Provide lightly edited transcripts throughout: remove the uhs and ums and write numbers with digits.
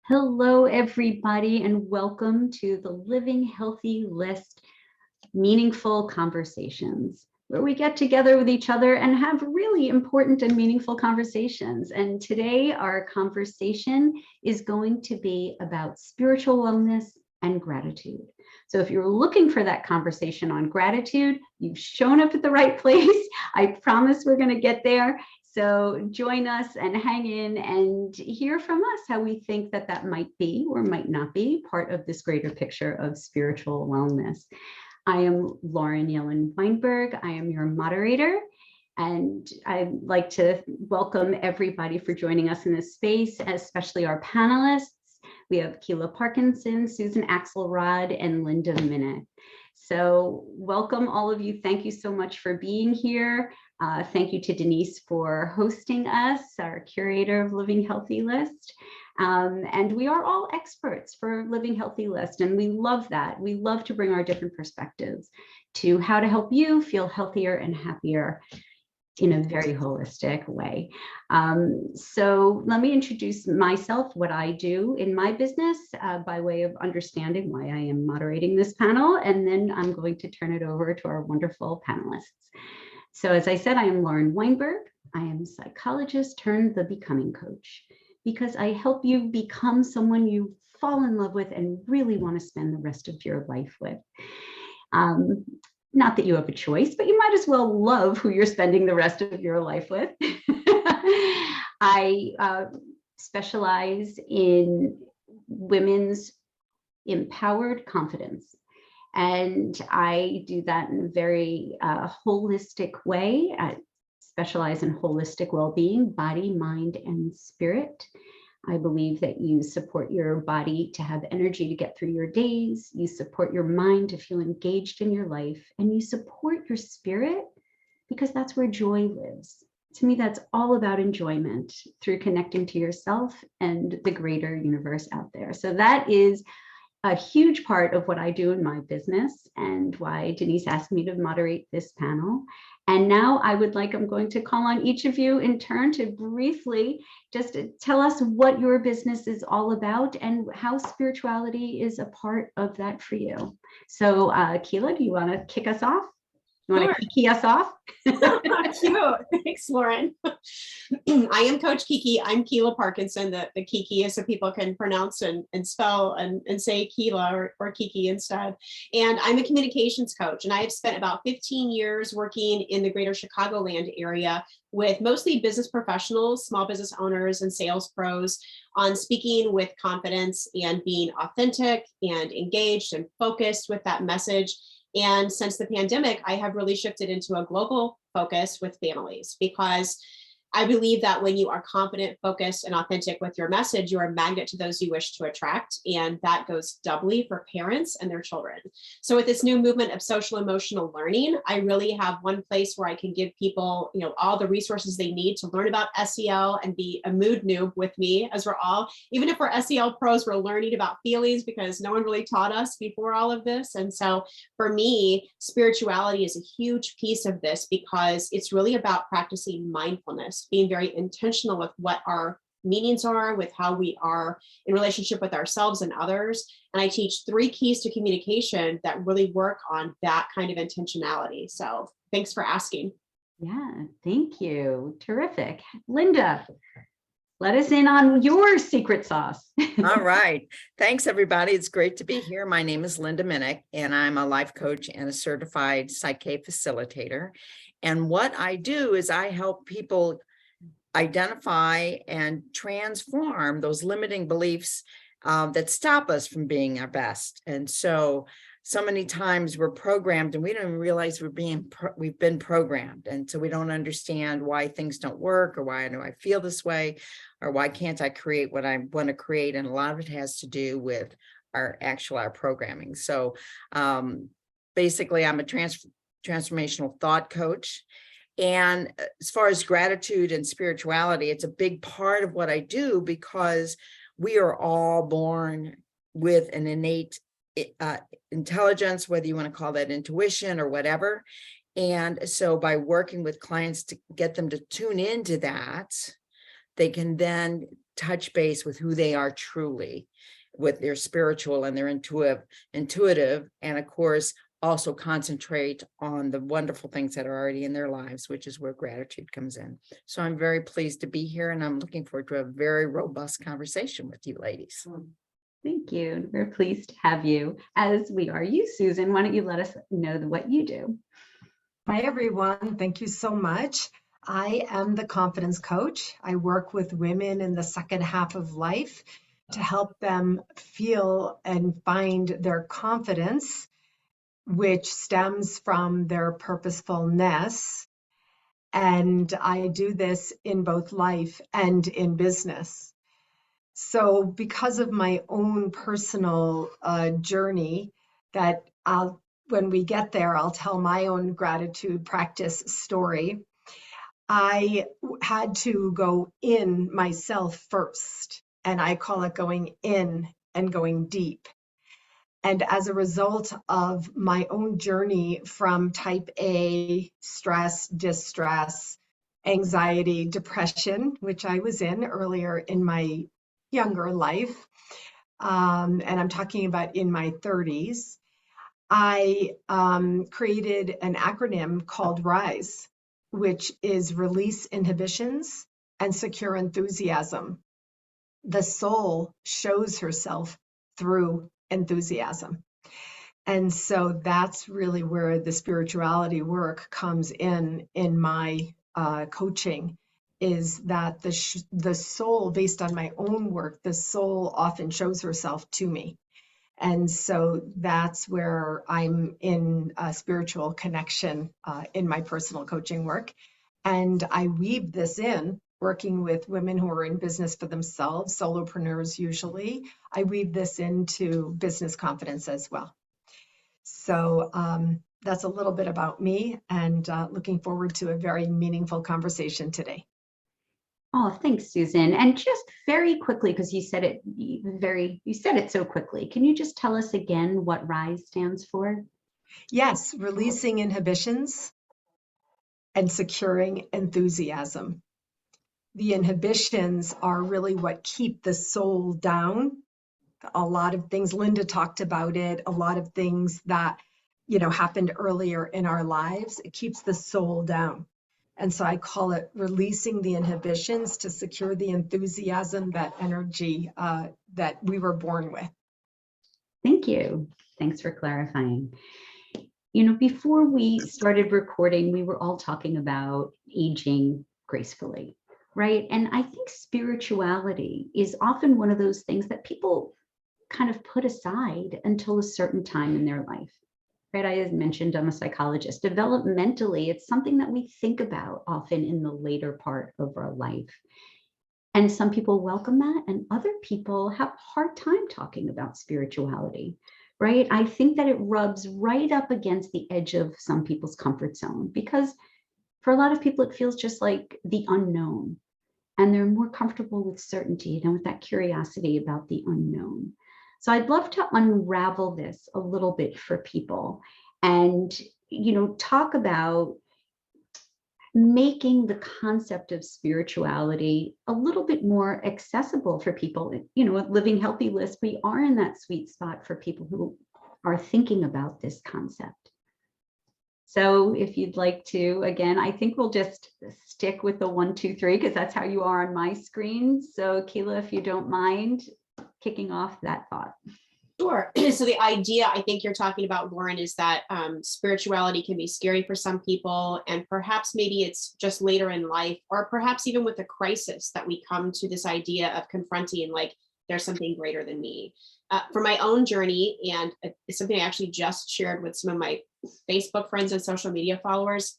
Hello, everybody, and welcome to the Living Healthy List Meaningful Conversations, where we get together with each other and have really important and meaningful conversations. And today our conversation is going to be about spiritual wellness and gratitude. So if you're looking for that conversation on gratitude, you've shown up at the right place. I promise we're going to get there. So join us and hang in and hear from us how we think that might be or might not be part of this greater picture of spiritual wellness. I am Lauren Yellin-Weinberg. I am your moderator, and I'd like to welcome everybody for joining us in this space, especially our panelists. We have Kealah Parkinson, Susan Axelrod, and Linda Minnick. So welcome all of you. Thank you so much for being here. Thank you to Denise for hosting us, our curator of Living Healthy List. And we are all experts for Living Healthy List, and we love that. We love to bring our different perspectives to how to help you feel healthier and happier in a very holistic way. So let me introduce myself, what I do in my business by way of understanding why I am moderating this panel, and then I'm going to turn it over to our wonderful panelists. So as I said, I am Lauren Weinberg. I am a psychologist turned the becoming coach, because I help you become someone you fall in love with and really want to spend the rest of your life with. Not that you have a choice, but you might as well love who you're spending the rest of your life with. I specialize in women's empowered confidence. And I do that in a very holistic way. I specialize in holistic well-being, body, mind, and spirit. I believe that you support your body to have energy to get through your days. You support your mind to feel engaged in your life, and you support your spirit because that's where joy lives. To me, that's all about enjoyment through connecting to yourself and the greater universe out there. So that is a huge part of what I do in my business and why Denise asked me to moderate this panel. And now I'm going to call on each of you in turn to briefly just tell us what your business is all about and how spirituality is a part of that for you. So Kealah, do you want to kick us off? You want to kiki us off? Cute. Thanks, Lauren. I am Coach Kiki. I'm Kealah Parkinson. The Kiki is so people can pronounce and spell and say Kealah or Kiki instead. And I'm a communications coach, and I have spent about 15 years working in the greater Chicagoland area with mostly business professionals, small business owners, and sales pros on speaking with confidence and being authentic and engaged and focused with that message. And since the pandemic, I have really shifted into a global focus with families, because I believe that when you are confident, focused, and authentic with your message, you are a magnet to those you wish to attract. And that goes doubly for parents and their children. So with this new movement of social emotional learning, I really have one place where I can give people, all the resources they need to learn about SEL and be a mood noob with me, as we're all, even if we're SEL pros, we're learning about feelings because no one really taught us before all of this. And so for me, spirituality is a huge piece of this, because it's really about practicing mindfulness, being very intentional with what our meanings are, with how we are in relationship with ourselves and others. And I teach 3 keys to communication that really work on that kind of intentionality. So thanks for asking. Yeah, thank you. Terrific. Linda, let us in on your secret sauce. All right. Thanks, everybody. It's great to be here. My name is Linda Minnick, and I'm a life coach and a certified Psych-K facilitator. And what I do is I help people identify and transform those limiting beliefs that stop us from being our best. And so many times we're programmed and we don't even realize we've been programmed. And so we don't understand why things don't work, or why do I feel this way, or why can't I create what I want to create. And a lot of it has to do with our programming. So basically I'm a transformational thought coach. And as far as gratitude and spirituality, it's a big part of what I do, because we are all born with an innate intelligence, whether you want to call that intuition or whatever. And so by working with clients to get them to tune into that, they can then touch base with who they are truly, with their spiritual and their intuitive, and of course, also concentrate on the wonderful things that are already in their lives, which is where gratitude comes in. So I'm very pleased to be here, and I'm looking forward to a very robust conversation with you ladies. Thank you. We're pleased to have you, as we are you, Susan. Why don't you let us know what you do? Hi, everyone. Thank you so much. I am the confidence coach. I work with women in the second half of life to help them feel and find their confidence, which stems from their purposefulness. And I do this in both life and in business. So because of my own personal journey that when we get there, I'll tell my own gratitude practice story. I had to go in myself first, and I call it going in and going deep. And as a result of my own journey from type A, stress, distress, anxiety, depression, which I was in earlier in my younger life, and I'm talking about in my 30s, I created an acronym called RISE, which is release inhibitions and secure enthusiasm. The soul shows herself through enthusiasm. And so that's really where the spirituality work comes in my coaching, is that the soul, based on my own work, the soul often shows herself to me. And so that's where I'm in a spiritual connection in my personal coaching work. And I weave this in, working with women who are in business for themselves, solopreneurs usually. I weave this into business confidence as well. So that's a little bit about me, and looking forward to a very meaningful conversation today. Oh, thanks, Susan. And just very quickly, because you said it so quickly. Can you just tell us again what RISE stands for? Yes, releasing inhibitions and securing enthusiasm. The inhibitions are really what keep the soul down. A lot of things, Linda talked about it, a lot of things that, happened earlier in our lives, it keeps the soul down. And so I call it releasing the inhibitions to secure the enthusiasm, that energy that we were born with. Thank you. Thanks for clarifying. Before we started recording, we were all talking about aging gracefully, right? And I think spirituality is often one of those things that people kind of put aside until a certain time in their life. Right, I had mentioned I'm a psychologist. Developmentally, it's something that we think about often in the later part of our life. And some people welcome that, and other people have a hard time talking about spirituality, right? I think that it rubs right up against the edge of some people's comfort zone, because for a lot of people, it feels just like the unknown, and they're more comfortable with certainty and with that curiosity about the unknown. So I'd love to unravel this a little bit for people and, talk about making the concept of spirituality a little bit more accessible for people. At Living Healthy List, we are in that sweet spot for people who are thinking about this concept. So if you'd like to, again, I think we'll just stick with the 1, 2, 3, because that's how you are on my screen. So Kealah, if you don't mind kicking off that thought. Sure. So the idea I think you're talking about, Lauren, is that spirituality can be scary for some people, and perhaps maybe it's just later in life, or perhaps even with a crisis, that we come to this idea of confronting, like, there's something greater than me. For my own journey, and it's something I actually just shared with some of my Facebook friends and social media followers,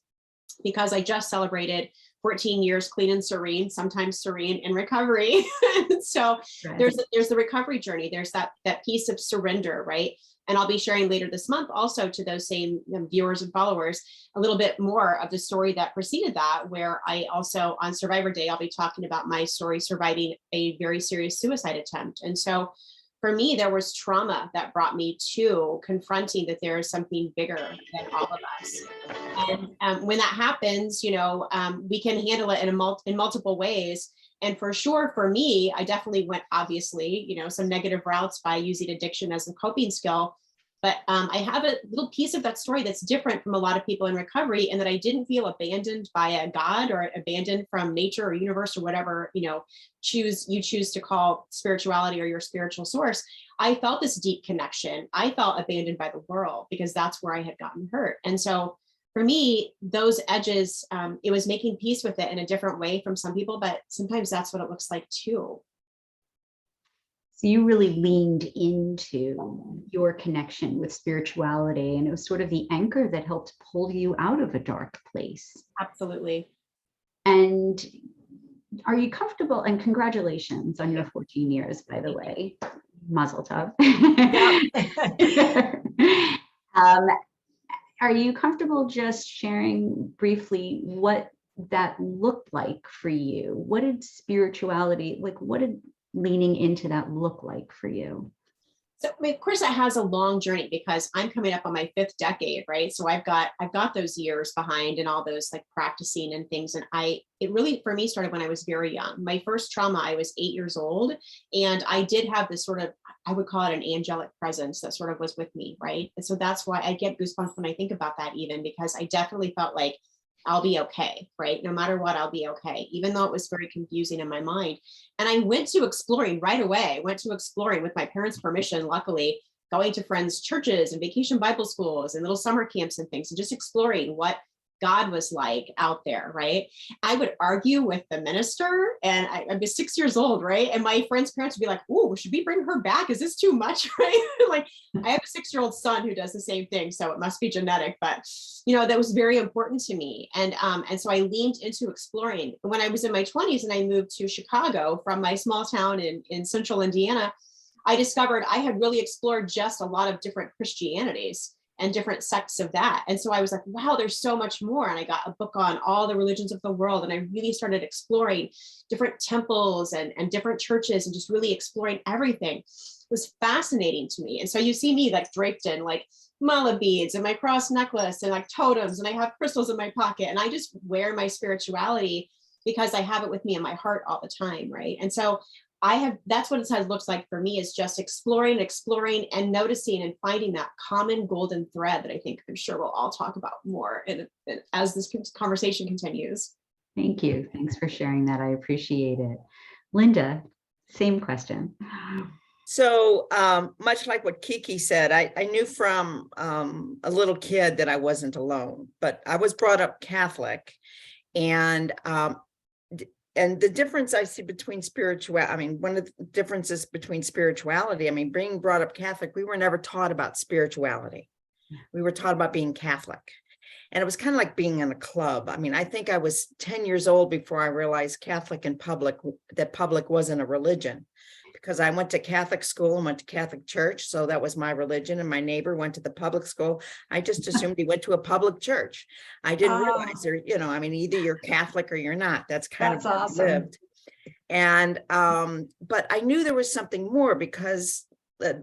because I just celebrated 14 years clean and serene, sometimes serene in recovery. So Right. there's the recovery journey. There's that piece of surrender, right? And I'll be sharing later this month also to those same viewers and followers a little bit more of the story that preceded that, where I also, on Survivor Day, I'll be talking about my story surviving a very serious suicide attempt. And so for me, there was trauma that brought me to confronting that there is something bigger than all of us. And when that happens, we can handle it in multiple ways. And for sure, for me, I definitely went, obviously, some negative routes by using addiction as a coping skill. But I have a little piece of that story that's different from a lot of people in recovery, and that I didn't feel abandoned by a God or abandoned from nature or universe or whatever, you choose to call spirituality or your spiritual source. I felt this deep connection. I felt abandoned by the world because that's where I had gotten hurt. And so for me, those edges, it was making peace with it in a different way from some people, but sometimes that's what it looks like too. So you really leaned into your connection with spirituality, and it was sort of the anchor that helped pull you out of a dark place. Absolutely. And are you comfortable, and congratulations on your 14 years, by the way, mazel tov. Are you comfortable just sharing briefly what that looked like for you? What did spirituality, what did leaning into that look like for you? So of course that has a long journey because I'm coming up on my 5th decade, right? So I've got those years behind and all those like practicing and things. And it really for me started when I was very young. My first trauma, I was 8 years old, and I did have this sort of, I would call it an angelic presence that sort of was with me, right? And so that's why I get goosebumps when I think about that, even because I definitely felt like I'll be okay, right? No matter what, I'll be okay, even though it was very confusing in my mind. And I went to exploring right away. I went to exploring with my parents' permission, luckily, going to friends' churches and vacation Bible schools and little summer camps and things, and just exploring what God was like out there, right? I would argue with the minister, and I was 6 years old, right? And my friend's parents would be like, "Oh, should we bring her back? Is this too much?" Right? Like, I have a 6-year-old son who does the same thing, so it must be genetic. But that was very important to me, and so I leaned into exploring. When I was in my 20s and I moved to Chicago from my small town in central Indiana, I discovered I had really explored just a lot of different Christianities and different sects of that. And so I was like, wow, there's so much more. And I got a book on all the religions of the world. And I really started exploring different temples and different churches and just really exploring everything. It was fascinating to me. And so you see me like draped in like mala beads and my cross necklace and like totems, and I have crystals in my pocket. And I just wear my spirituality because I have it with me in my heart all the time, right? And so that's what it looks like for me, is just exploring and noticing and finding that common golden thread that I think I'm sure we'll all talk about more as this conversation continues. Thank you. Thanks for sharing that. I appreciate it. Linda, same question. So much like what Kiki said, I knew from a little kid that I wasn't alone, but I was brought up Catholic, and the difference I see between one of the differences between spirituality, being brought up Catholic, we were never taught about spirituality. We were taught about being Catholic. And it was kind of like being in a club. I think I was 10 years old before I realized Catholic and that public wasn't a religion, because I went to Catholic school and went to Catholic church. So that was my religion. And my neighbor went to the public school. I just assumed he went to a public church. I didn't realize either you're Catholic or you're not. That's kind of how awesome. I lived. And, but I knew there was something more, because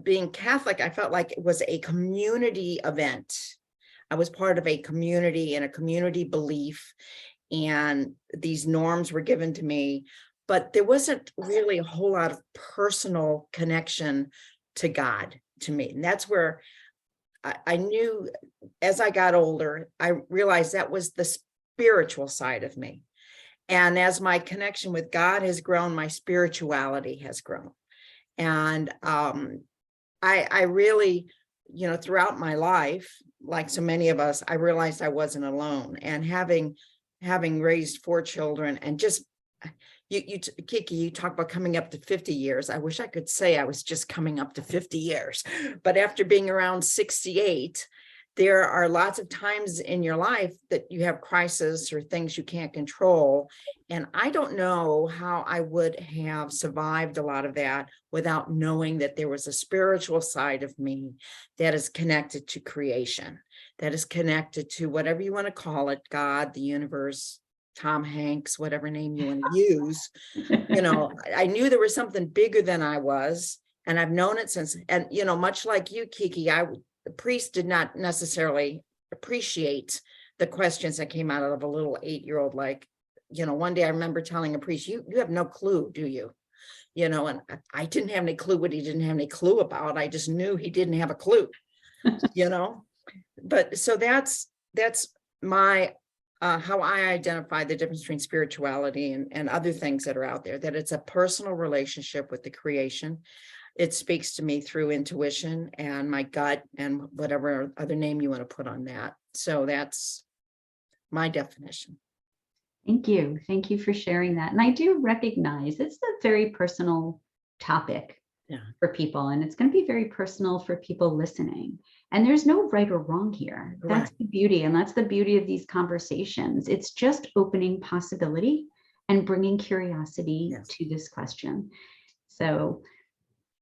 being Catholic, I felt like it was a community event. I was part of a community and a community belief, and these norms were given to me. But there wasn't really a whole lot of personal connection to God to me. And that's where I knew, as I got older, I realized that was the spiritual side of me. And as my connection with God has grown, my spirituality has grown. And I really, throughout my life, like so many of us, I realized I wasn't alone. And having raised 4 children, and just Kiki, you talk about coming up to 50 years. I wish I could say I was just coming up to 50 years, but after being around 68, there are lots of times in your life that you have crises or things you can't control. And I don't know how I would have survived a lot of that without knowing that there was a spiritual side of me that is connected to creation, that is connected to whatever you want to call it, God, the universe, Tom Hanks, whatever name you want to use. I knew there was something bigger than I was, and I've known it since. And, much like you, Kiki, the priest did not necessarily appreciate the questions that came out of a little 8-year-old like one day I remember telling a priest, you have no clue, do you? And I didn't have any clue what he didn't have any clue about. I just knew he didn't have a clue, But so that's my, how I identify the difference between spirituality and other things that are out there, that it's a personal relationship with the creation. It speaks to me through intuition and my gut and whatever other name you want to put on that. So that's my definition. Thank you. Thank you for sharing that. And I do recognize it's a very personal topic for people, and it's going to be very personal for people listening. And there's no right or wrong here. Correct. That's the beauty. And that's the beauty of these conversations. It's just opening possibility and bringing curiosity to this question. So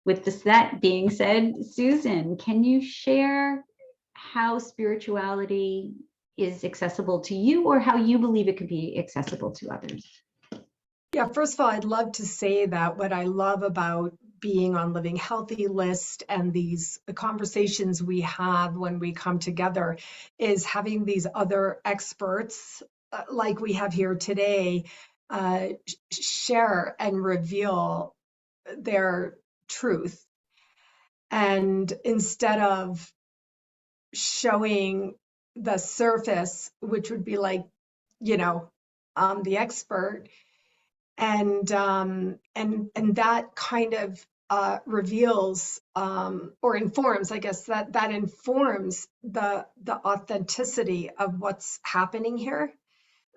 with that being said, Susan, can you share how spirituality is accessible to you, or how you believe it could be accessible to others? Yeah, first of all, I'd love to say that what I love about being on Living Healthy List and these conversations we have when we come together is having these other experts like we have here today share and reveal their truth. And instead of showing the surface, which would be like, I'm the expert, and that kind of reveals or informs, I guess that informs the authenticity of what's happening here,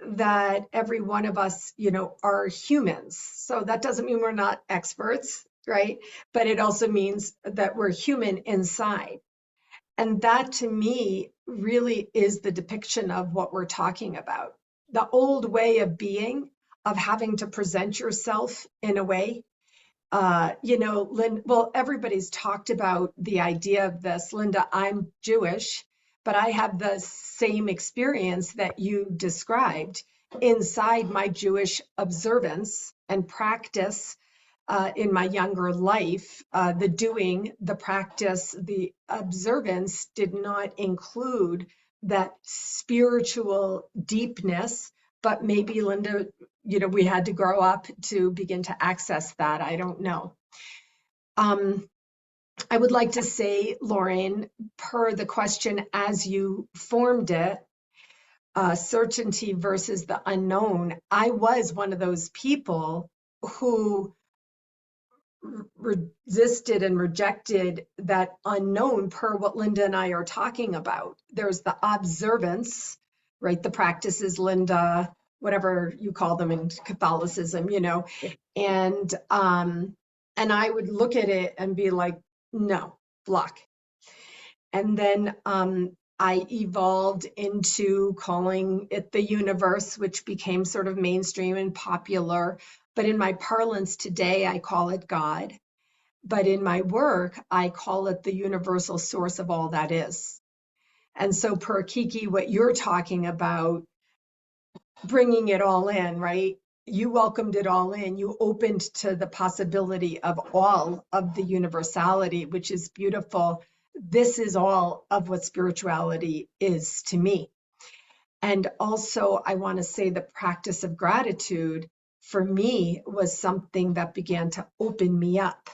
that every one of us, are humans. So that doesn't mean we're not experts, right? But it also means that we're human inside. And that to me really is the depiction of what we're talking about. The old way of being, of having to present yourself in a way, Lynn, well, everybody's talked about the idea of this. Linda, I'm Jewish, but I have the same experience that you described inside my Jewish observance and practice. In my younger life, the doing, the practice, the observance did not include that spiritual deepness, but maybe, Linda, we had to grow up to begin to access that. I don't know. I would like to say, Lauren, per the question as you formed it, certainty versus the unknown, I was one of those people who resisted and rejected that unknown per what Linda and I are talking about. There's the observance, right? The practices, Linda, whatever you call them in Catholicism, and I would look at it and be like, no, block. And then I evolved into calling it the universe, which became sort of mainstream and popular. But in my parlance today, I call it God. But in my work, I call it the universal source of all that is. And so per Kiki, what you're talking about, bringing it all in, right? You welcomed it all in. You opened to the possibility of all of the universality, which is beautiful. This is all of what spirituality is to me. And also, I want to say the practice of gratitude for me was something that began to open me up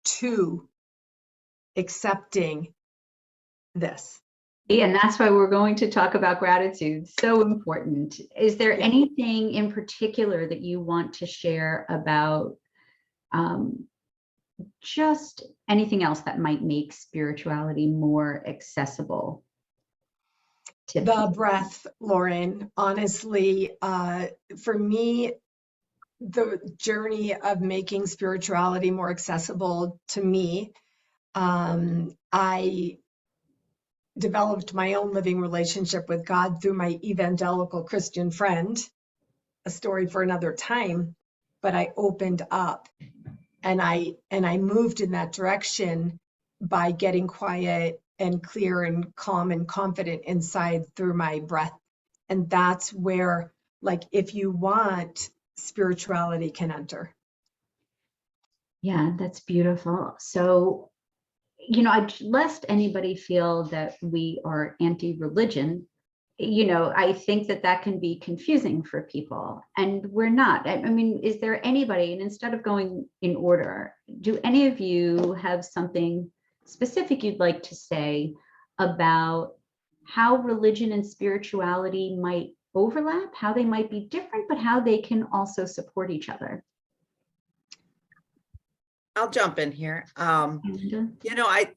to accepting this. And that's why we're going to talk about gratitude. So important. Is there anything in particular that you want to share about just anything else that might make spirituality more accessible? The breath, Lauren, honestly, for me, the journey of making spirituality more accessible to me, I developed my own living relationship with God through my evangelical Christian friend, a story for another time, but I opened up and I moved in that direction by getting quiet and clear and calm and confident inside through my breath. And that's where, like, if you want, spirituality can enter. Yeah, that's beautiful. So, lest anybody feel that we are anti-religion, I think that can be confusing for people, and we're not. I mean, is there anybody, and instead of going in order, do any of you have something specific you'd like to say about how religion and spirituality might overlap, how they might be different, but how they can also support each other? I'll jump in here. Amanda?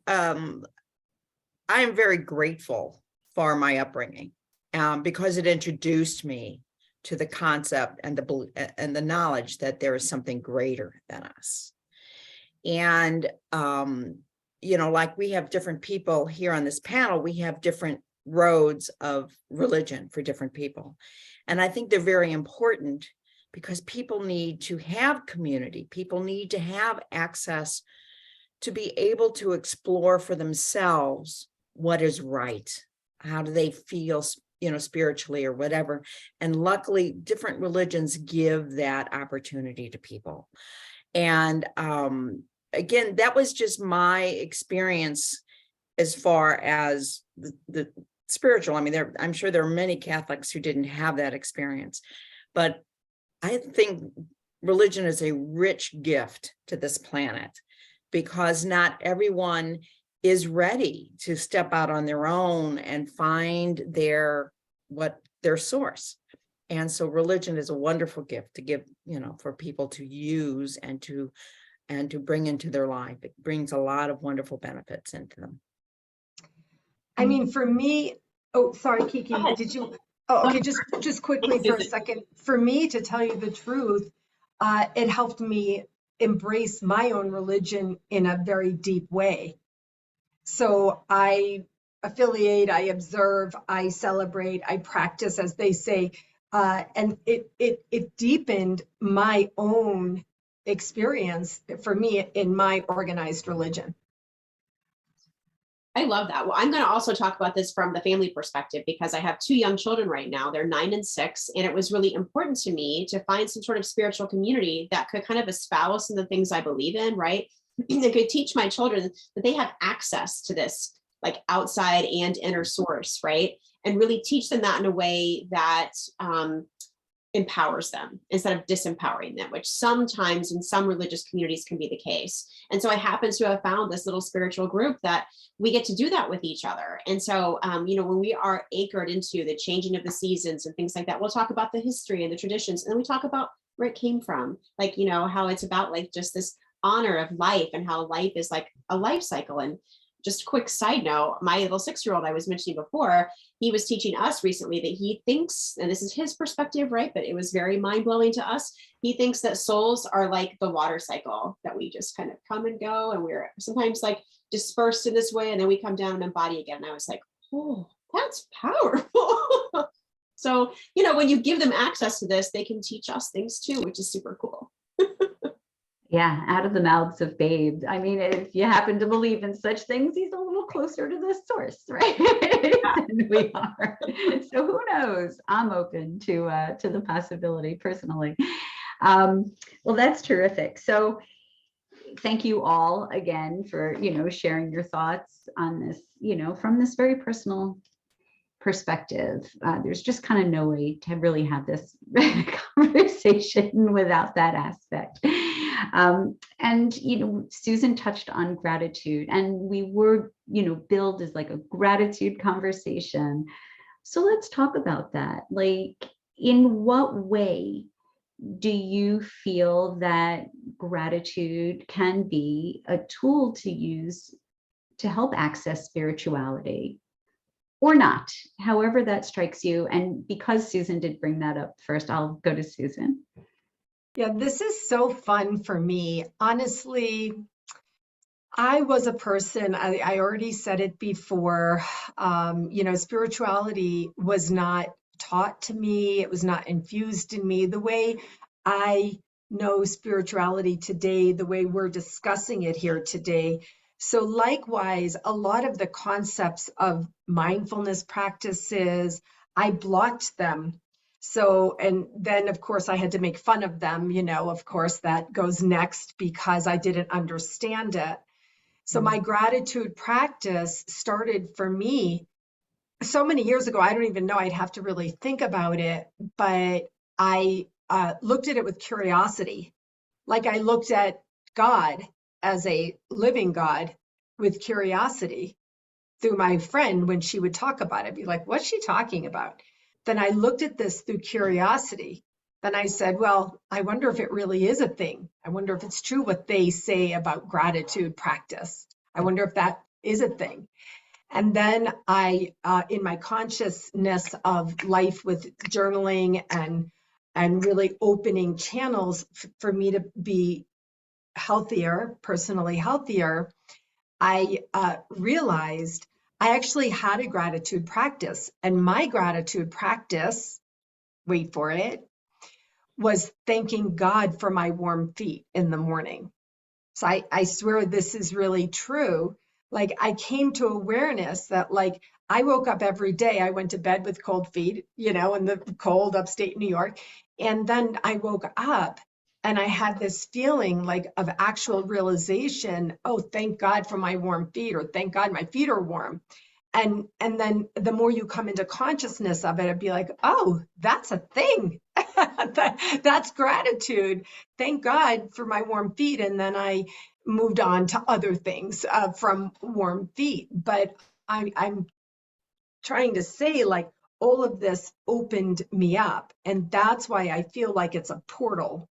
I am very grateful for my upbringing because it introduced me to the concept and the knowledge that there is something greater than us. And, like we have different people here on this panel, we have different roads of religion for different people. And I think they're very important because people need to have community. People need to have access to be able to explore for themselves what is right. How do they feel, spiritually or whatever. And luckily, different religions give that opportunity to people. And again, that was just my experience as far as the spiritual. I mean, I'm sure there are many Catholics who didn't have that experience, but I think religion is a rich gift to this planet because not everyone is ready to step out on their own and find their source. And so religion is a wonderful gift to give, for people to use and to bring into their life. It brings a lot of wonderful benefits into them. I mean, for me, oh, sorry, Kiki, did you? Oh, okay, just quickly for a second. For me, to tell you the truth, it helped me embrace my own religion in a very deep way. So I affiliate, I observe, I celebrate, I practice, as they say, and it deepened my own experience for me in my organized religion. I love that. Well, I'm going to also talk about this from the family perspective because I have 2 young children right now. They're 9 and 6. And it was really important to me to find some sort of spiritual community that could kind of espouse some of the things I believe in, right? That could teach my children that they have access to this like outside and inner source, right? And really teach them that in a way that empowers them instead of disempowering them, which sometimes in some religious communities can be the case. And so I happen to have found this little spiritual group that we get to do that with each other. And so, when we are anchored into the changing of the seasons and things like that, we'll talk about the history and the traditions, and then we talk about where it came from, like, how it's about like just this honor of life and how life is like a life cycle. And just a quick side note, my little 6-year-old I was mentioning before, he was teaching us recently that he thinks, and this is his perspective, right? But it was very mind-blowing to us. He thinks that souls are like the water cycle, that we just kind of come and go, and we're sometimes like dispersed in this way, and then we come down and embody again. And I was like, oh, that's powerful. So, when you give them access to this, they can teach us things too, which is super cool. Yeah, out of the mouths of babes. I mean, if you happen to believe in such things, he's a little closer to the source, right? Than we are. So who knows? I'm open to the possibility personally. Well, that's terrific. So thank you all again for, sharing your thoughts on this, from this very personal perspective. There's just kind of no way to really have this conversation without that aspect. And, Susan touched on gratitude, and we were, billed as like a gratitude conversation. So let's talk about that. Like, in what way do you feel that gratitude can be a tool to use to help access spirituality? Or not, however that strikes you. And because Susan did bring that up first, I'll go to Susan. Yeah, this is so fun for me. Honestly, I was a person, I already said it before, spirituality was not taught to me. It was not infused in me the way I know spirituality today, the way we're discussing it here today. So likewise, a lot of the concepts of mindfulness practices, I blocked them. So, and then of course I had to make fun of them, of course that goes next because I didn't understand it. So my gratitude practice started for me so many years ago, I don't even know, I'd have to really think about it, but I looked at it with curiosity. Like I looked at God as a living God with curiosity through my friend when she would talk about it. I'd be like, what's she talking about? Then I looked at this through curiosity. Then I said, well, I wonder if it really is a thing. I wonder if it's true what they say about gratitude practice. I wonder if that is a thing. And then I, in my consciousness of life with journaling and really opening channels for me to be healthier, personally healthier, I realized I actually had a gratitude practice. And my gratitude practice, wait for it, was thanking God for my warm feet in the morning. So I swear this is really true. Like I came to awareness that like I woke up every day, I went to bed with cold feet, in the cold upstate New York. And then I woke up and I had this feeling like of actual realization, oh, thank God for my warm feet, or thank God my feet are warm. And then the more you come into consciousness of it, it'd be like, oh, that's a thing. That's gratitude. Thank God for my warm feet. And then I moved on to other things from warm feet. But I'm trying to say, like, all of this opened me up. And that's why I feel like it's a portal.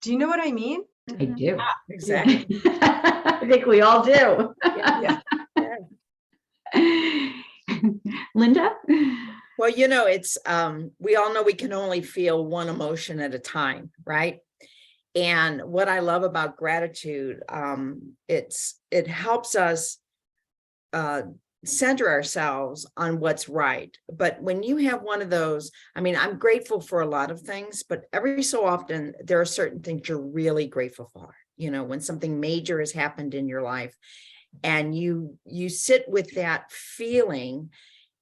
Do you know what I mean? I do. Exactly. I think we all do. Yeah. Linda? Well, it's we all know we can only feel one emotion at a time, right? And what I love about gratitude, it helps us center ourselves on what's right. But when you have one of those, I'm grateful for a lot of things, but every so often there are certain things you're really grateful for. When something major has happened in your life, and you sit with that feeling,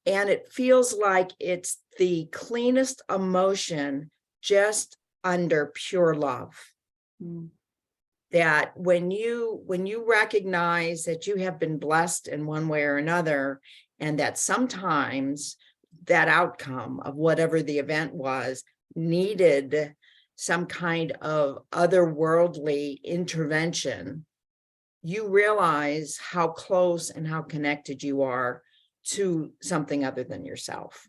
and it feels like it's the cleanest emotion just under pure love. That when you recognize that you have been blessed in one way or another, and that sometimes that outcome of whatever the event was needed some kind of otherworldly intervention, you realize how close and how connected you are to something other than yourself.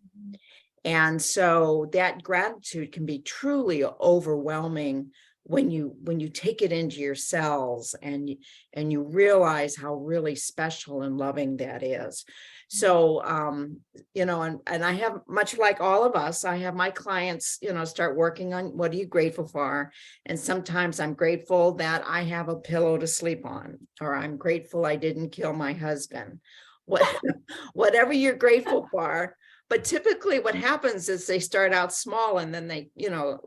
And so that gratitude can be truly overwhelming when you take it into your cells and you realize how really special and loving that is. So, and I have, much like all of us, I have my clients, start working on what are you grateful for? And sometimes I'm grateful that I have a pillow to sleep on, or I'm grateful I didn't kill my husband. Whatever you're grateful for. But typically what happens is they start out small, and then they,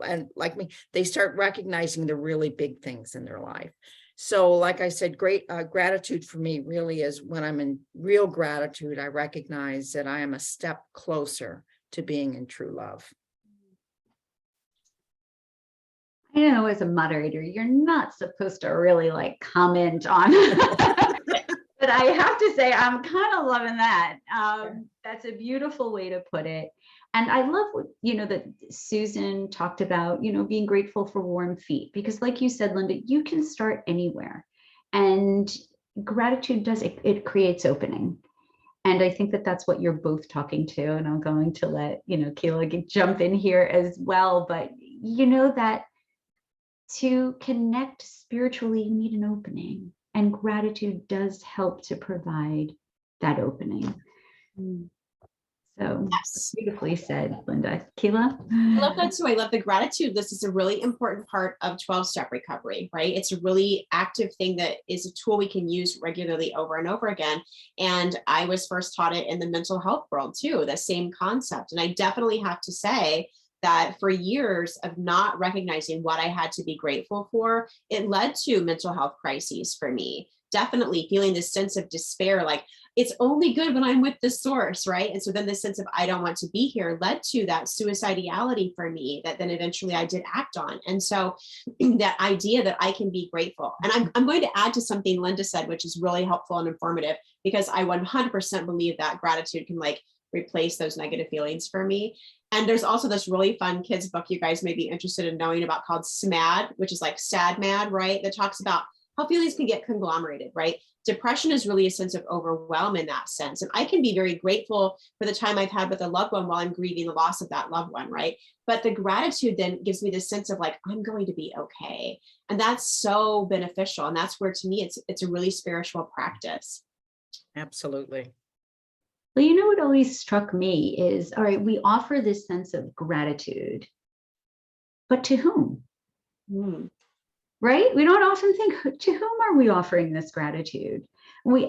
and like me, they start recognizing the really big things in their life. So like I said, gratitude for me really is when I'm in real gratitude, I recognize that I am a step closer to being in true love. I know as a moderator, you're not supposed to really like comment on but I have to say, I'm kind of loving that. That's a beautiful way to put it. And I love, that Susan talked about, being grateful for warm feet, because like you said, Linda, you can start anywhere. And gratitude it creates opening. And I think that that's what you're both talking to. And I'm going to let, Kealah jump in here as well. But that to connect spiritually, you need an opening. And gratitude does help to provide that opening. So Yes. beautifully said, Linda. Kealah? I love that too. I love the gratitude list. It's a really important part of 12-step recovery, right? It's a really active thing that is a tool we can use regularly over and over again. And I was first taught it in the mental health world too, the same concept. And I definitely have to say that for years of not recognizing what I had to be grateful for, it led to mental health crises for me. Definitely feeling this sense of despair, like it's only good when I'm with the source, right? And so then this sense of I don't want to be here led to that suicidality for me that then eventually I did act on. And so that idea that I can be grateful. And I'm going to add to something Linda said, which is really helpful and informative, because I 100% believe that gratitude can like replace those negative feelings for me. And there's also this really fun kids book you guys may be interested in knowing about called SMAD, which is like sad mad, right? That talks about how feelings can get conglomerated, right? Depression is really a sense of overwhelm in that sense. And I can be very grateful for the time I've had with a loved one while I'm grieving the loss of that loved one, right? But the gratitude then gives me this sense of like, I'm going to be okay. And that's so beneficial. And that's where, to me, it's a really spiritual practice. Absolutely. Well, you know what always struck me is, all right, we offer this sense of gratitude, but to whom? Right? We don't often think, to whom are we offering this gratitude?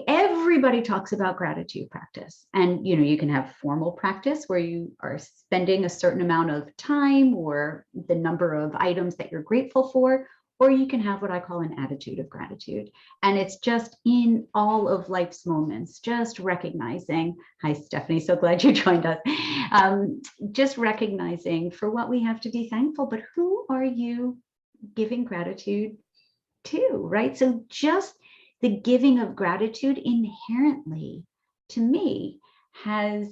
Everybody talks about gratitude practice. And, you know, you can have formal practice where you are spending a certain amount of time or the number of items that you're grateful for, or you can have what I call an attitude of gratitude. And it's just in all of life's moments, just recognizing, hi, Stephanie, so glad you joined us. Just recognizing for what we have to be thankful, but who are you giving gratitude to, right? So just the giving of gratitude inherently, to me, has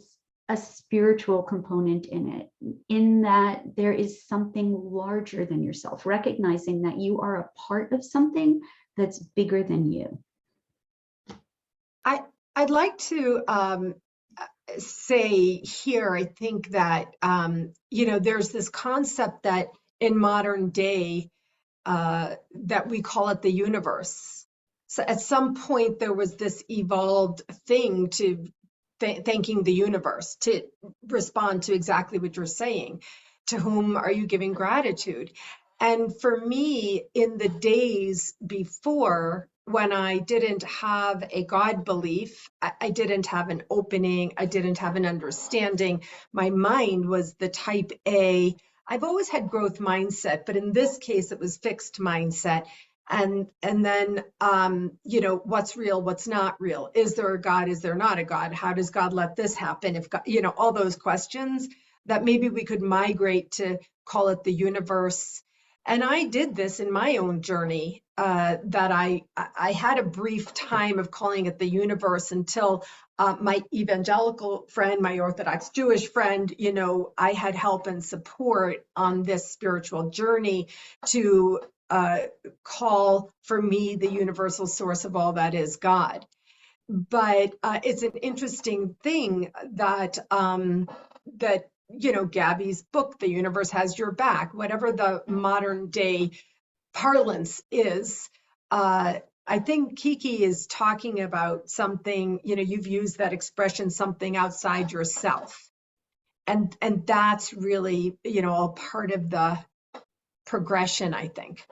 a spiritual component in it, in that there is something larger than yourself, recognizing that you are a part of something that's bigger than you. I'd like to say here, I think that, you know, there's this concept that in modern day, that we call it the universe. So at some point there was this evolved thing to thanking the universe, to respond to exactly what you're saying. To whom are you giving gratitude? And for me, in the days before, when I didn't have a God belief, I didn't have an opening, I didn't have an understanding. My mind was the type A. I've always had growth mindset, but in this case, it was fixed mindset. And then, you know, what's real, what's not real? Is there a God? Is there not a God? How does God let this happen? If God, you know, all those questions that maybe we could migrate to call it the universe. And I did this in my own journey, that I had a brief time of calling it the universe until my evangelical friend, my Orthodox Jewish friend, you know, I had help and support on this spiritual journey to call for me the universal source of all that is God. But it's an interesting thing that that, you know, Gabby's book, The Universe Has Your Back, whatever the modern day parlance is, I think Kiki is talking about something, you know, you've used that expression, something outside yourself. And that's really, you know, a part of the progression, I think.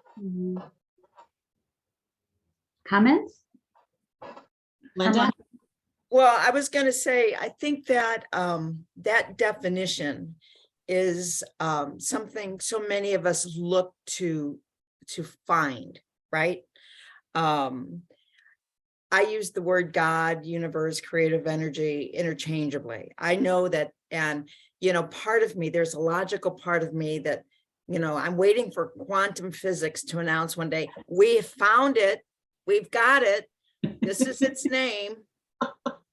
Comments? Linda? Well, I was going to say, I think that that definition is something so many of us look to find, right? I use the word God, universe, creative energy interchangeably. I know that, and, you know, part of me, there's a logical part of me that, you know, I'm waiting for quantum physics to announce one day, we have found it, we've got it, this is its name,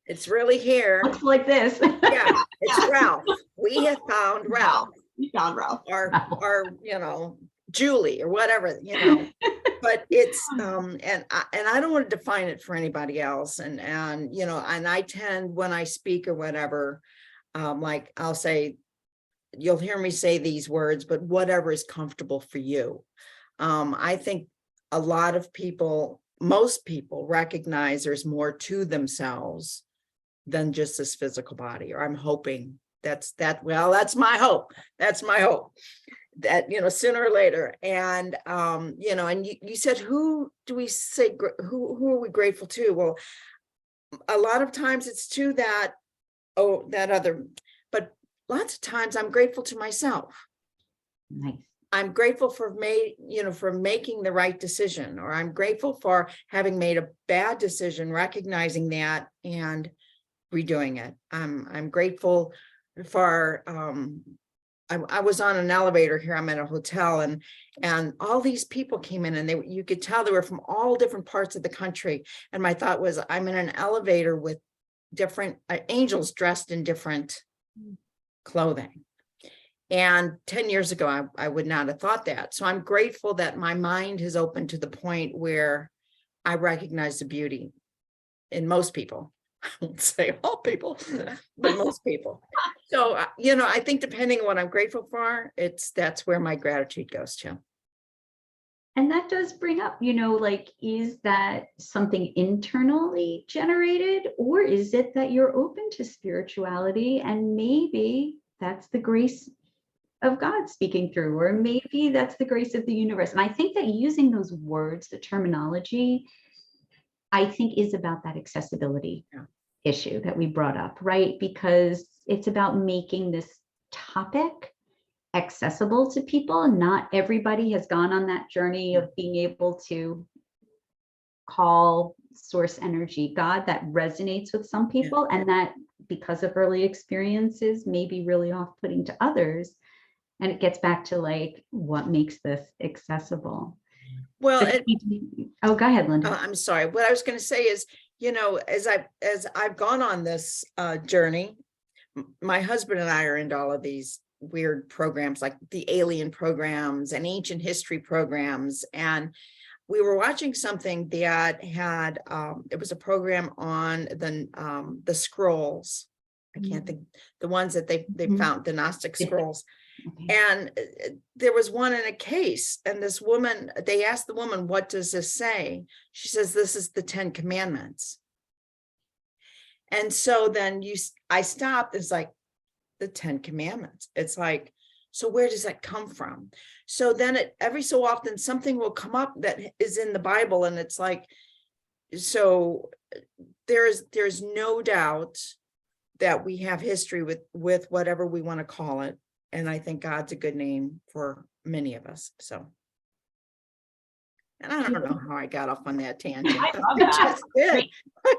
it's really here. Looks like this. Yeah, it's Ralph. We have found Ralph. You found Ralph. Or, you know, Julie or whatever, you know. But it's and I don't want to define it for anybody else. And you know, and I tend, when I speak or whatever, like I'll say, you'll hear me say these words, but whatever is comfortable for you. I think a lot of people, most people recognize there's more to themselves than just this physical body, or I'm hoping well, that's my hope. That's my hope. That, you know, sooner or later. And, you know, and you said, who do we say, who are we grateful to? Well, a lot of times it's to that, that other, but lots of times I'm grateful to myself. Nice. I'm grateful for making the right decision, or I'm grateful for having made a bad decision, recognizing that and redoing it. I'm grateful for, I was on an elevator here. I'm at a hotel, and all these people came in, and you could tell they were from all different parts of the country. And my thought was, I'm in an elevator with different angels dressed in different clothing. And 10 years ago, I would not have thought that. So I'm grateful that my mind has opened to the point where I recognize the beauty in most people. I won't say all people, but most people. So, I think depending on what I'm grateful for, that's where my gratitude goes to. And that does bring up, like, is that something internally generated, or is it that you're open to spirituality and maybe that's the grace of God speaking through, or maybe that's the grace of the universe? And I think that using those words, the terminology, I think is about that accessibility issue that we brought up, right? Because it's about making this topic accessible to people. Not everybody has gone on that journey of being able to call source energy God. That resonates with some people, and that, because of early experiences, may be really off-putting to others. And it gets back to, like, what makes this accessible? Well, go ahead, Linda. I'm sorry. What I was going to say is, as I've gone on this journey, my husband and I are into all of these weird programs, like the alien programs and ancient history programs. And we were watching something that had, it was a program on the scrolls. I can't think, the ones that they found, the Gnostic scrolls. And there was one in a case, and this woman, they asked the woman, what does this say? She says, this is the 10 Commandments. And so then I stopped. It's like, the 10 Commandments. It's like, so where does that come from? So then every so often something will come up that is in the Bible, and it's like, so there's no doubt that we have history with whatever we want to call it. And I think God's a good name for many of us. So, and I don't know how I got off on that tangent. I love that.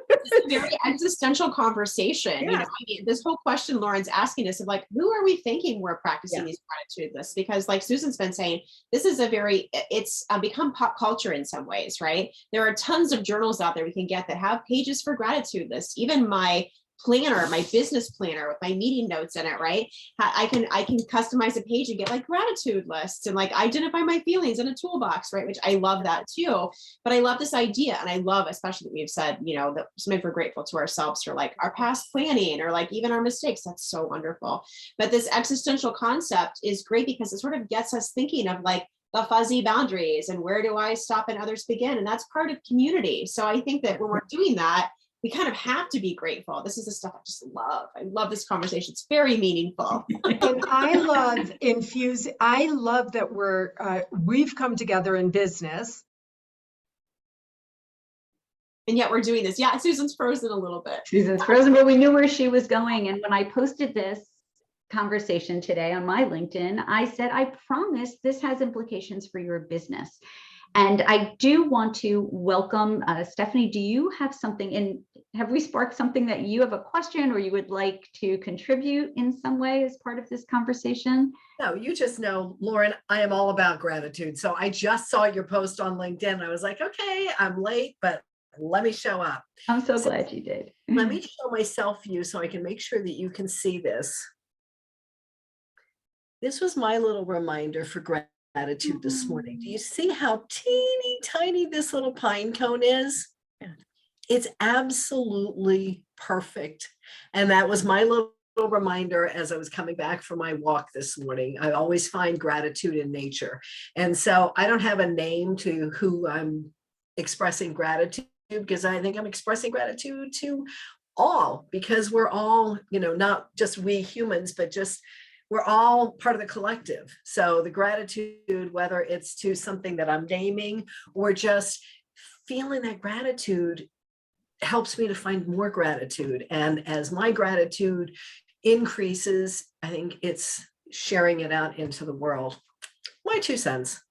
It's a very existential conversation. Yeah. This whole question Lauren's asking us of, like, who are we thinking we're practicing these gratitude lists? Because, like Susan's been saying, this is it's become pop culture in some ways, right? There are tons of journals out there we can get that have pages for gratitude lists. Even my planner, my business planner with my meeting notes in it, right? I can customize a page and get, like, gratitude lists and, like, identify my feelings in a toolbox, right? Which I love that too. But I love this idea, and I love especially that we've said, that sometimes we're grateful to ourselves for, like, our past planning or, like, even our mistakes. That's so wonderful. But this existential concept is great because it sort of gets us thinking of, like, the fuzzy boundaries and where do I stop and others begin? And that's part of community. So I think that when we're doing that, we kind of have to be grateful. This is the stuff I just love. I love this conversation. It's very meaningful. And I love that we've come together in business. And yet we're doing this. Yeah, Susan's frozen a little bit. Susan's frozen, but we knew where she was going. And when I posted this conversation today on my LinkedIn, I said, I promise this has implications for your business. And I do want to welcome Stephanie. Do you have something have we sparked something that you have a question or you would like to contribute in some way as part of this conversation? No, you just know, Lauren, I am all about gratitude. So I just saw your post on LinkedIn. I was like, okay, I'm late, but let me show up. I'm so glad you did. Let me show myself view so I can make sure that you can see this. This was my little reminder for gratitude this morning. Do you see how teeny tiny this little pine cone is? It's absolutely perfect. And that was my little reminder as I was coming back from my walk this morning. I always find gratitude in nature. And so I don't have a name to who I'm expressing gratitude, because I think I'm expressing gratitude to all, because we're all, not just we humans, but just we're all part of the collective. So the gratitude, whether it's to something that I'm naming or just feeling that gratitude, helps me to find more gratitude. And as my gratitude increases, I think it's sharing it out into the world. My 2 cents.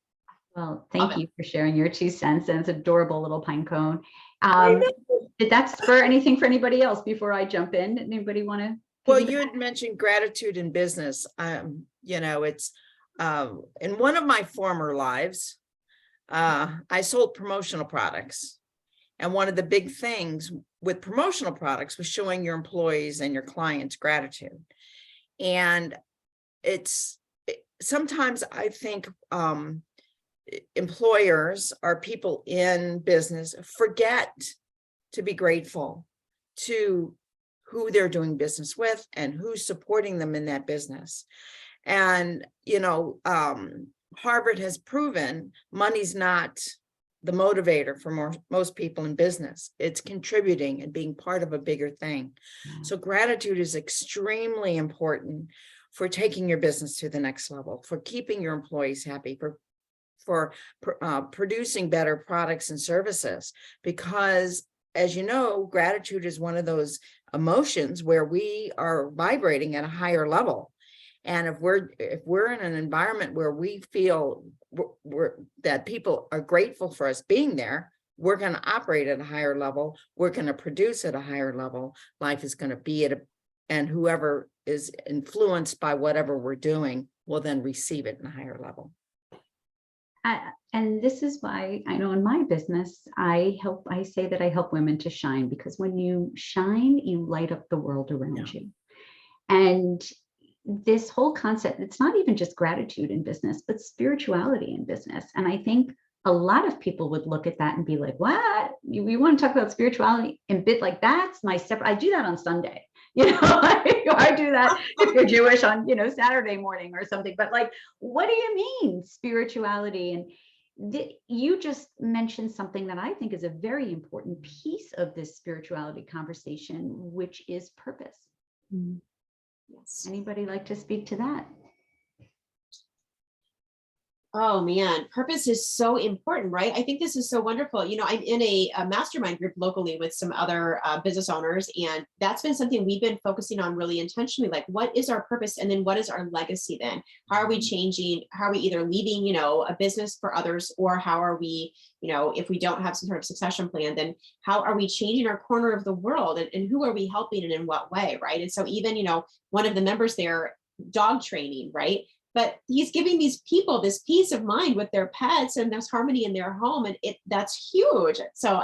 Well, thank you for sharing your 2 cents. And it's an adorable little pine cone. Did that spur anything for anybody else before I jump in? Anybody want to? Well, you had mentioned gratitude in business. It's in one of my former lives, I sold promotional products. And one of the big things with promotional products was showing your employees and your clients gratitude. And sometimes I think employers or people in business forget to be grateful to who they're doing business with and who's supporting them in that business. And, Harvard has proven money's not the motivator for most people in business. It's contributing and being part of a bigger thing. So gratitude is extremely important for taking your business to the next level, for keeping your employees happy, for producing better products and services. Because as you know, gratitude is one of those emotions where we are vibrating at a higher level. And if we're in an environment where we feel that people are grateful for us being there, we're going to operate at a higher level. We're going to produce at a higher level. Life is going to be and whoever is influenced by whatever we're doing will then receive it in a higher level. And this is why I know in my business, I say that I help women to shine, because when you shine, you light up the world around you. And this whole concept, it's not even just gratitude in business, but spirituality in business. And I think a lot of people would look at that and be like, what? You want to talk about spirituality in bit like that's my separate, I do that on Sunday. I do that if you're Jewish on, Saturday morning or something. But like, what do you mean spirituality? And you just mentioned something that I think is a very important piece of this spirituality conversation, which is purpose. Mm-hmm. Yes. Anybody like to speak to that? Oh man, purpose is so important, right? I think this is so wonderful. I'm in a mastermind group locally with some other business owners, and that's been something we've been focusing on really intentionally. Like, what is our purpose? And then what is our legacy then? How are we changing? How are we either leaving, a business for others, or how are we, if we don't have some sort of succession plan, then how are we changing our corner of the world, and who are we helping and in what way, right? And so even, one of the members there, dog training, right? But he's giving these people this peace of mind with their pets and there's harmony in their home. And that's huge. So,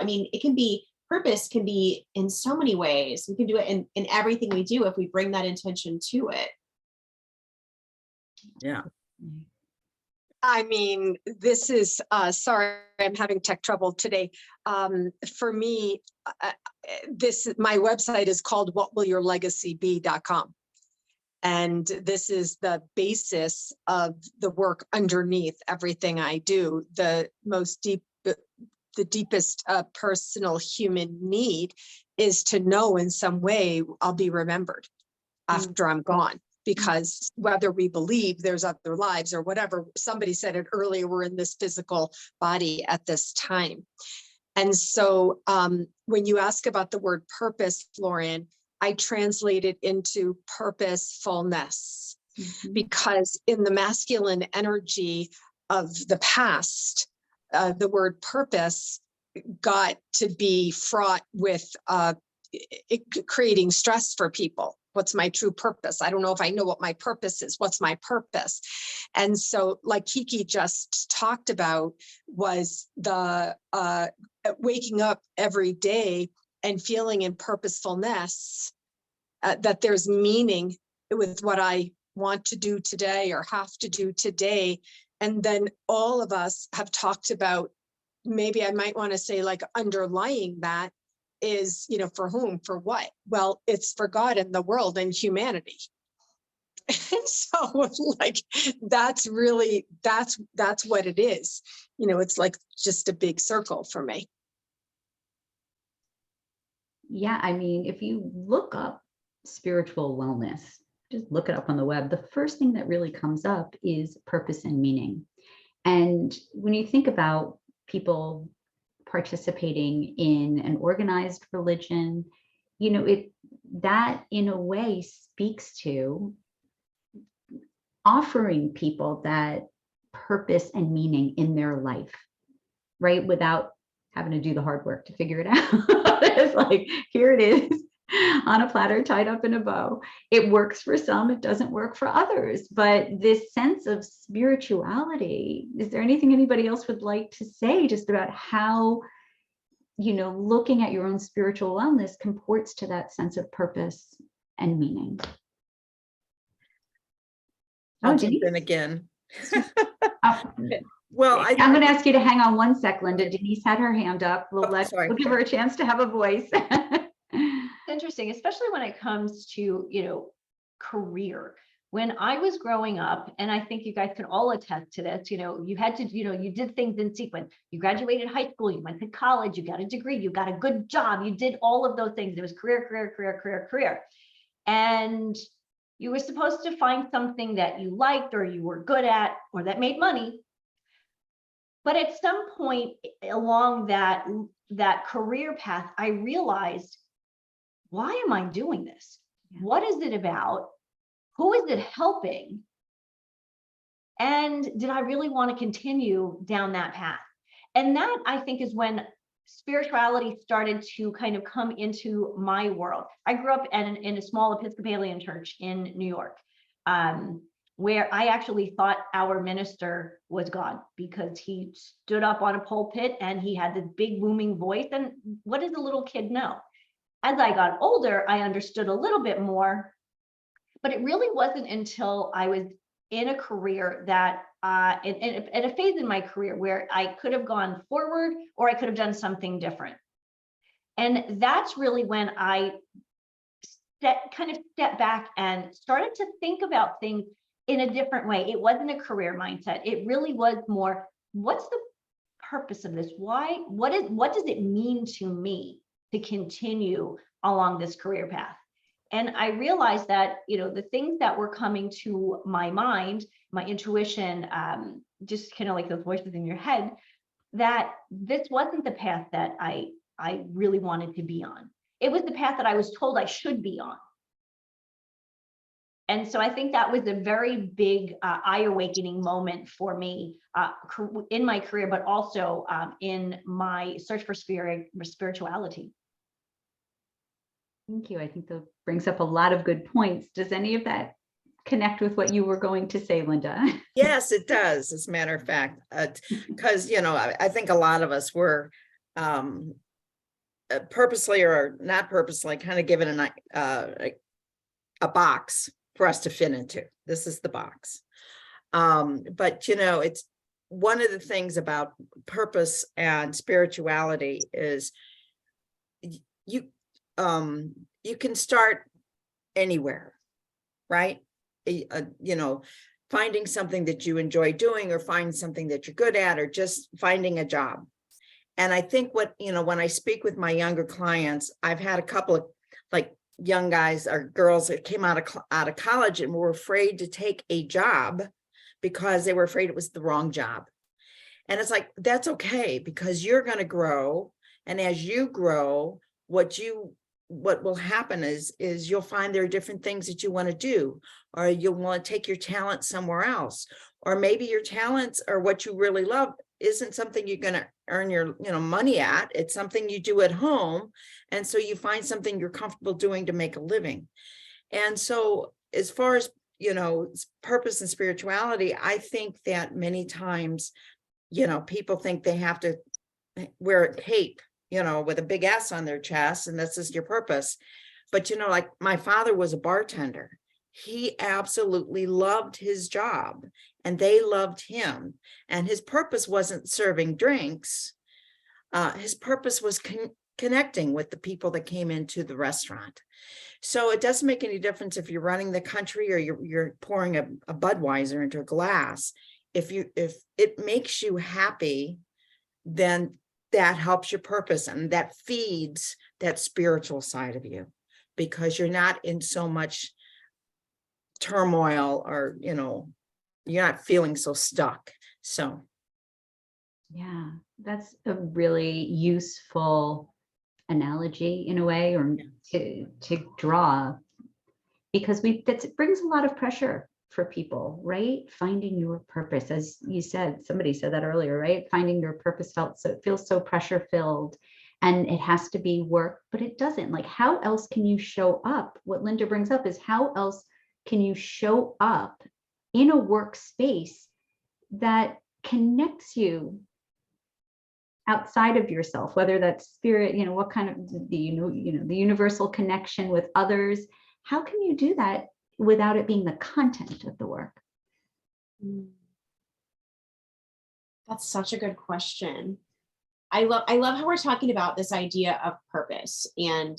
purpose can be in so many ways. We can do it in everything we do if we bring that intention to it. Yeah. This is, sorry, I'm having tech trouble today. For me, my website is called whatwillyourlegacybe.com. And this is the basis of the work underneath everything I do. The deepest personal human need is to know in some way I'll be remembered after I'm gone. Because whether we believe there's other lives or whatever, somebody said it earlier, we're in this physical body at this time. And so when you ask about the word purpose, Lauren, I translate it into purposefulness, because in the masculine energy of the past, the word purpose got to be fraught with creating stress for people. What's my true purpose? I don't know if I know what my purpose is. What's my purpose? And so, like Kiki just talked about, was the waking up every day and feeling in purposefulness, that there's meaning with what I want to do today or have to do today. And then all of us have talked about, maybe I might want to say, like, underlying that is, for whom, for what? Well, it's for God and the world and humanity. And so, like, that's really, that's what it is. It's like just a big circle for me. Yeah, if you look up spiritual wellness, just look it up on the web, the first thing that really comes up is purpose and meaning. And when you think about people participating in an organized religion, that in a way speaks to offering people that purpose and meaning in their life, right? Without having to do the hard work to figure it out. It's like, here it is on a platter tied up in a bow. It works for some, it doesn't work for others. But this sense of spirituality, is there anything anybody else would like to say just about how, looking at your own spiritual wellness comports to that sense of purpose and meaning? I'll jump in again. Well, I'm going to ask you to hang on one sec, Linda. Denise had her hand up. We'll give her a chance to have a voice. Interesting, especially when it comes to, career. When I was growing up, and I think you guys can all attest to this, you had to, you did things in sequence. You graduated high school, you went to college, you got a degree, you got a good job, you did all of those things. It was career, career, career, career, career. And you were supposed to find something that you liked or you were good at or that made money. But at some point along that career path, I realized, why am I doing this? What is it about? Who is it helping? And did I really want to continue down that path? And that, I think, is when spirituality started to kind of come into my world. I grew up in a small Episcopalian church in New York, where I actually thought our minister was God, because he stood up on a pulpit and he had this big booming voice. And what does a little kid know? As I got older, I understood a little bit more, but it really wasn't until I was in a career that, in a phase in my career where I could have gone forward or I could have done something different. And that's really when I kind of stepped back and started to think about things in a different way. It wasn't a career mindset. It really was more, what's the purpose of this? Why? What does it mean to me to continue along this career path? And I realized that, the things that were coming to my mind, my intuition, just kind of like those voices in your head, that this wasn't the path that I really wanted to be on. It was the path that I was told I should be on. And so I think that was a very big eye-awakening moment for me in my career, but also in my search for spirituality. Thank you. I think that brings up a lot of good points. Does any of that connect with what you were going to say, Linda? Yes, it does, as a matter of fact, because, I think a lot of us were purposely or not purposely kind of given a box for us to fit into. This is the box. But, it's one of the things about purpose and spirituality is you can start anywhere, right? Finding something that you enjoy doing, or find something that you're good at, or just finding a job. And I think when I speak with my younger clients, I've had a couple of young guys or girls that came out of college and were afraid to take a job because they were afraid it was the wrong job. And it's like, that's okay, because you're going to grow. And as you grow, what will happen is you'll find there are different things that you want to do, or you'll want to take your talent somewhere else, or maybe your talents or what you really love isn't something you're going to earn your money at. It's something you do at home. And so you find something you're comfortable doing to make a living. And so as far as, purpose and spirituality, I think that many times, people think they have to wear a cape, with a big S on their chest, and this is your purpose. But, like my father was a bartender. He absolutely loved his job, and they loved him. And his purpose wasn't serving drinks. His purpose was connecting with the people that came into the restaurant. So it doesn't make any difference if you're running the country or you're pouring a Budweiser into a glass. If it makes you happy, then that helps your purpose, and that feeds that spiritual side of you, because you're not in so much turmoil, or you're not feeling so stuck. So yeah, that's a really useful analogy in a way, or to draw, because it brings a lot of pressure for people, right? Finding your purpose, as you said, somebody said that earlier, right? Finding your purpose feels so pressure filled, and it has to be work, but it doesn't. Like, how else can you show up? What Linda brings up is, how else can you show up in a workspace that connects you outside of yourself, whether that's spirit, what kind of the universal connection with others. How can you do that without it being the content of the work? That's such a good question. I love how we're talking about this idea of purpose, and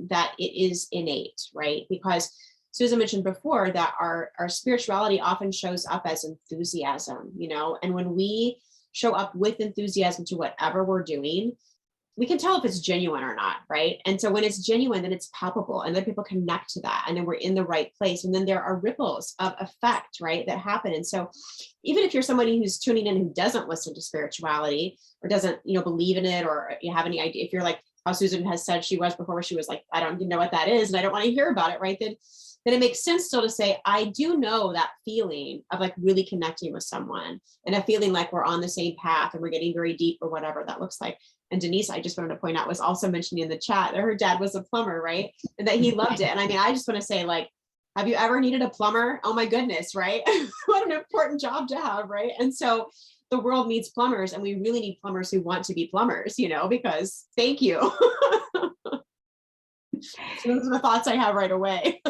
that it is innate, right? Because Susan mentioned before that our spirituality often shows up as enthusiasm, and when we show up with enthusiasm to whatever we're doing, we can tell if it's genuine or not, right? And so when it's genuine, then it's palpable, and then people connect to that, and then we're in the right place. And then there are ripples of effect, right, that happen. And so even if you're somebody who's tuning in who doesn't listen to spirituality or doesn't, believe in it, or you have any idea, if you're like how Susan has said she was before, where she was like, I don't even know what that is, and I don't want to hear about it, right? Then it makes sense still to say, I do know that feeling of like really connecting with someone, and a feeling like we're on the same path and we're getting very deep, or whatever that looks like. And Denise, I just wanted to point out, was also mentioning in the chat that her dad was a plumber, right? And that he loved it. And I mean, I just want to say, like, have you ever needed a plumber? Oh my goodness, right? What an important job to have, right? And so the world needs plumbers, and we really need plumbers who want to be plumbers, because thank you. So those are the thoughts I have right away.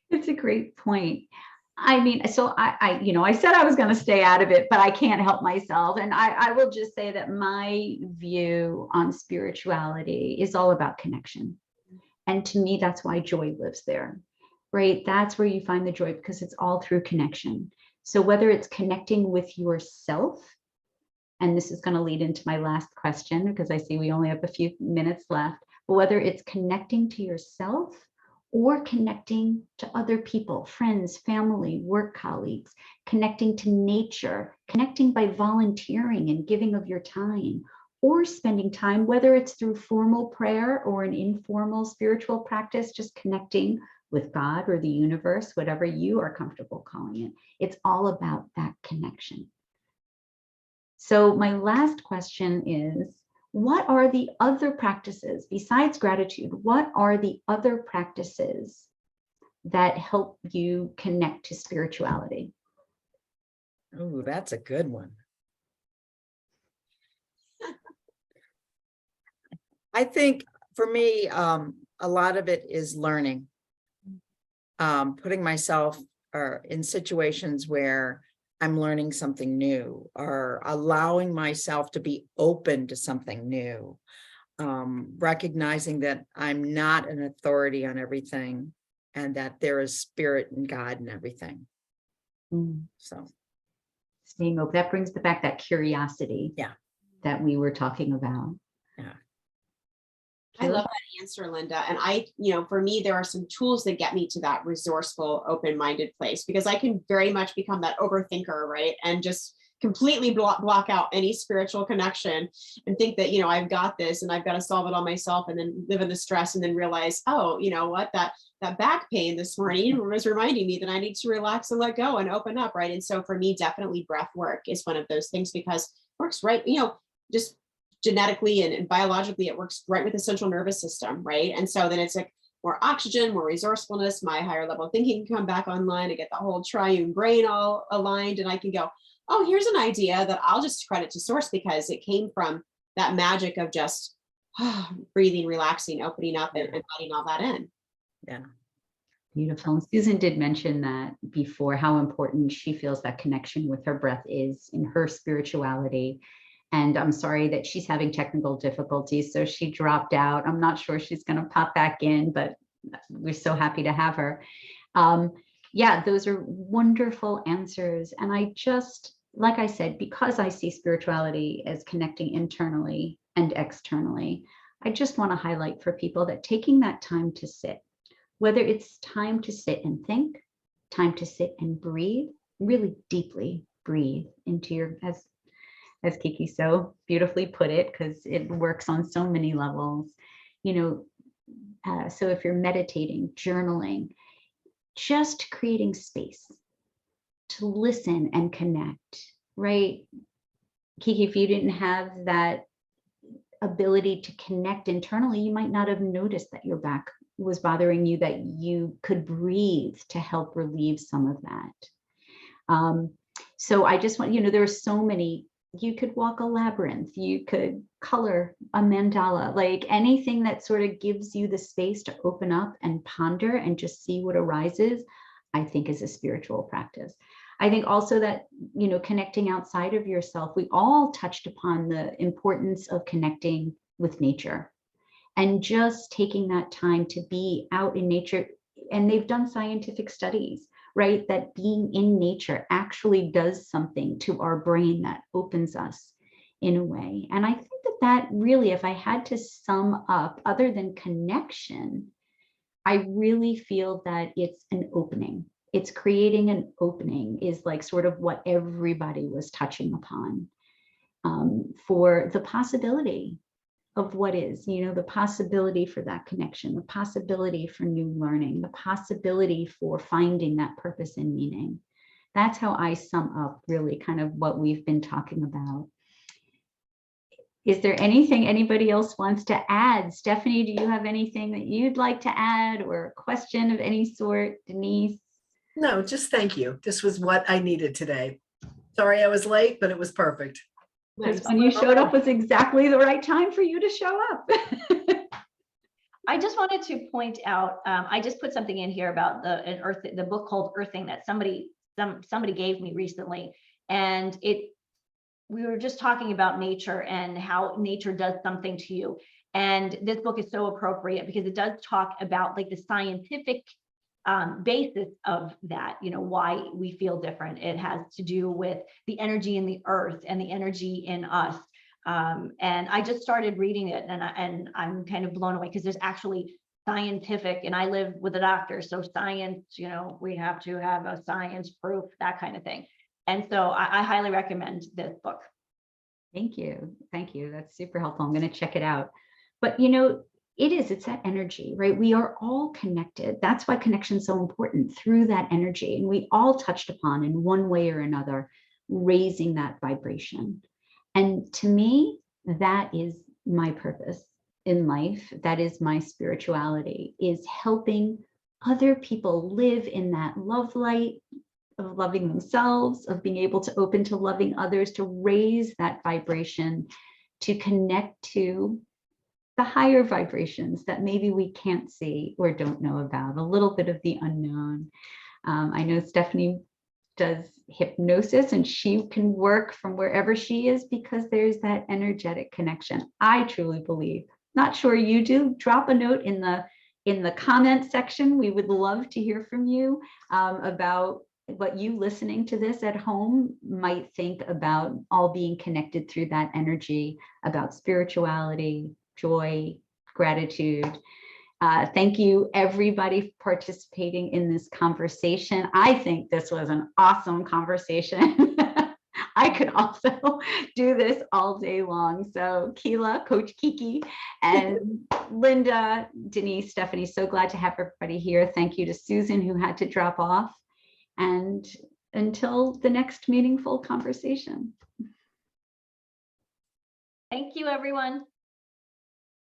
It's a great point. I mean, so I said I was going to stay out of it, but I can't help myself. And I will just say that my view on spirituality is all about connection. And to me, that's why joy lives there, right? That's where you find the joy, because it's all through connection. So whether it's connecting with yourself, and this is going to lead into my last question, because I see we only have a few minutes left, but whether it's connecting to yourself or connecting to other people, friends, family, work colleagues, connecting to nature, connecting by volunteering and giving of your time, or spending time, whether it's through formal prayer or an informal spiritual practice, just connecting with God or the universe, whatever you are comfortable calling it. It's all about that connection. So my last question is, what are the other practices besides gratitude? What are the other practices that help you connect to spirituality? Oh, that's a good one. I think for me, a lot of it is learning, putting myself in situations where I'm learning something new, or allowing myself to be open to something new, recognizing that I'm not an authority on everything, and that there is spirit and God in everything. So staying open, that brings back that curiosity that we were talking about. I love that answer, Linda. And for me, there are some tools that get me to that resourceful, open-minded place, because I can very much become that overthinker, right? And just completely block out any spiritual connection and think that, I've got this and I've got to solve it all myself, and then live in the stress, and then realize, oh, you know what, that back pain this morning was reminding me that I need to relax and let go and open up, right? And so for me, definitely breath work is one of those things, because it works right, just genetically and biologically, it works right with the central nervous system, right? And so then it's like more oxygen, more resourcefulness, my higher level thinking can come back online. I get the whole triune brain all aligned, and I can go, oh, here's an idea that I'll just credit to source, because it came from that magic of just breathing, relaxing, opening up, and letting all that in. Yeah. Beautiful. And Susan did mention that before, how important she feels that connection with her breath is in her spirituality. And I'm sorry that she's having technical difficulties, so she dropped out. I'm not sure she's going to pop back in, but we're so happy to have her. Yeah, those are wonderful answers. And I just, like I said, because I see spirituality as connecting internally and externally, I just want to highlight for people that taking that time to sit, whether it's time to sit and think, time to sit and breathe, really deeply breathe into your, as Kiki so beautifully put it, because it works on so many levels, so if you're meditating, journaling, just creating space to listen and connect, right? Kiki, if you didn't have that ability to connect internally, you might not have noticed that your back was bothering you, that you could breathe to help relieve some of that. So I just want, there are so many, you could walk a labyrinth, you could color a mandala, like anything that sort of gives you the space to open up and ponder and just see what arises, I think is a spiritual practice. I think also that, connecting outside of yourself, we all touched upon the importance of connecting with nature and just taking that time to be out in nature. And they've done scientific studies, right? That being in nature actually does something to our brain that opens us in a way. And I think that really, if I had to sum up, other than connection, I really feel that it's an opening. It's creating an opening is like sort of what everybody was touching upon, for the possibility of what is, the possibility for that connection, the possibility for new learning, the possibility for finding that purpose and meaning. That's how I sum up really kind of what we've been talking about. Is there anything anybody else wants to add? Stephanie, do you have anything that you'd like to add, or a question of any sort? Denise? No, just thank you. This was what I needed today. Sorry I was late, but it was perfect. Because when you showed up was exactly the right time for you to show up. I just wanted to point out, I just put something in here about the book called Earthing that somebody gave me recently. And we were just talking about nature and how nature does something to you. And this book is so appropriate because it does talk about like the scientific basis of that, why we feel different. It has to do with the energy in the earth and the energy in us. And I just started reading it, and I'm kind of blown away because there's actually scientific, and I live with a doctor, so science, we have to have a science proof, that kind of thing. And so I highly recommend this book. Thank you. Thank you. That's super helpful. I'm going to check it out. But, it's that energy, right? We are all connected. That's why connection is so important, through that energy. And we all touched upon in one way or another, raising that vibration. And to me, that is my purpose in life. That is my spirituality, is helping other people live in that love light of loving themselves, of being able to open to loving others, to raise that vibration, to connect to the higher vibrations that maybe we can't see or don't know about, a little bit of the unknown. I know Stephanie does hypnosis and she can work from wherever she is because there's that energetic connection. I truly believe. Not sure you do. Drop a note in the comment section. We would love to hear from you about what you listening to this at home might think about all being connected through that energy, about spirituality, joy, gratitude. Thank you, everybody, for participating in this conversation. I think this was an awesome conversation. I could also do this all day long. So Kealah, Coach Kiki, and Linda, Denise, Stephanie, so glad to have everybody here. Thank you to Susan, who had to drop off. And until the next meaningful conversation. Thank you, everyone.